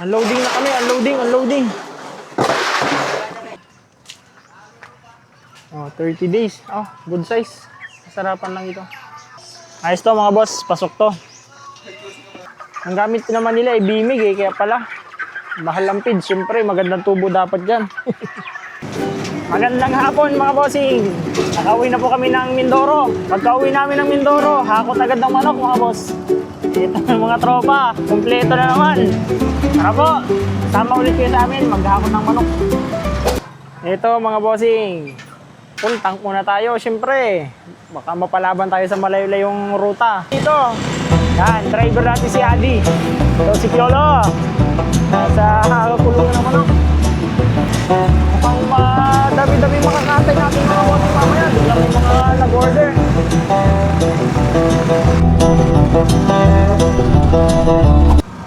Unloading na kami, unloading. Oh, 30 days. Oh, good size. Masarapan lang ito. Ayos to mga boss, pasok to. Ang gamit naman nila ay bimig kaya pala. Mahal ang feed, syempre magandang tubo dapat dyan. Magandang hapon mga bossing. Nakauwi na po kami ng Mindoro. Pagka-uwi namin ng Mindoro, hakot agad ng manok mga boss. Ito mga tropa, kumpleto na naman. Tara po, sama ulit kayo sa amin, maghakot ng manok. Ito mga bossing, full tank muna tayo syempre. Baka mapalaban tayo sa malayo-layong ruta. Dito, yan, driver natin si Adi. Ito si Piolo. Nasa kulungan ng manok. Mukhang madami-dami mga katay natin mga bossing mamaya. Doon lang yung mga nag-order.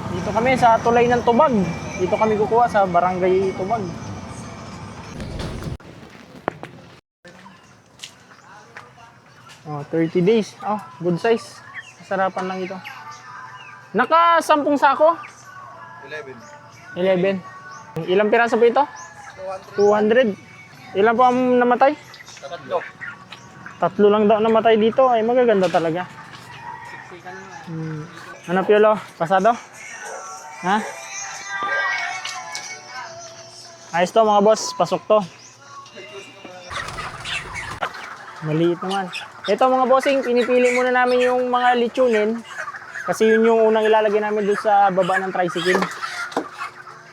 Dito kami sa tulay ng Tubag. Dito kami kukuha sa Barangay Tubag. Oh, 30 days. Oh, good size. Masarapan lang ito. Naka 10 sako? 11. Ilang piraso po ito? 200. Ilan po ang namatay? 3 lang daw namatay dito. Ay, magaganda talaga. Ano, Piolo? Pasado? Ha? Ayos to mga boss. Pasok to. Maliit naman. Ito mga bossing, pinipili muna namin yung mga lechonin. Kasi yun yung unang ilalagay namin doon sa baba ng tricycle.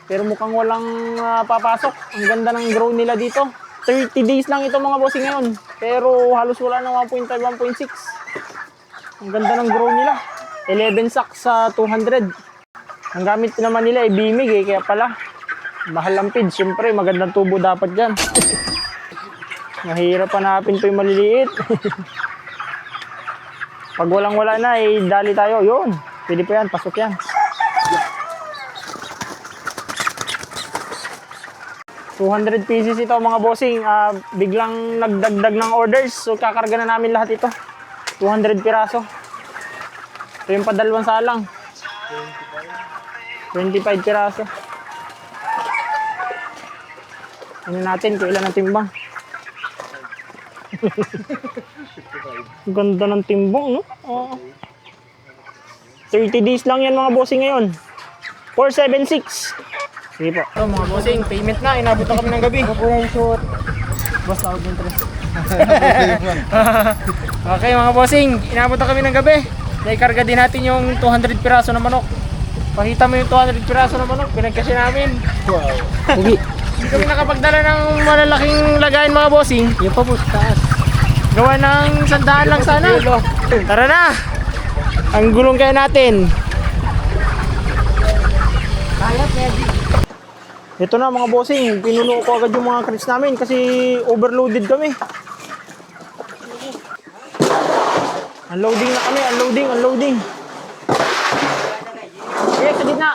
Pero mukhang walang papasok. Ang ganda ng grow nila dito. 30 days lang ito mga bossing ngayon. Pero halos wala na 1.5, 1.6. Ang ganda ng grow nila. 11 sacks sa 200. Ang gamit naman nila ay bimig kaya pala. Mahal ang feed. Siyempre magandang tubo dapat dyan. Mahirap hanapin pa yung maliliit. Pag walang-wala na, dali tayo. Yun. Pwede pa yan. Pasok yan. 200 pieces ito mga bossing. Biglang nagdagdag ng orders. So kakarga na namin lahat ito. 200 piraso. Ito yung padalawang salang. 25 piraso. Ano natin kung ilan ang timbang. Ganda ng timbang, no? Oh. 30 days lang yan mga bossing ngayon. 476. Sige po. Ito mga bossing, payment na. Inabot na kami ng gabi. Ako po yung shoot. Boss, tawag yung tres. Okay mga bossing, inabot na kami ng gabi. Naikarga din natin yung 200 piraso na manok. Pakita mo yung 200 piraso na manok. Pinagkasya namin. Wow. Hindi kami nakapagdala ng malalaking lagayan mga bossing. Yung pa po, taas. Gawa ng 100 lang sana. Tara na! Ang gulong kaya natin. Ito na mga bossing. Pinuno ko agad yung mga crates namin kasi overloaded kami. Unloading na kami. Unloading. Okay, sa gitna.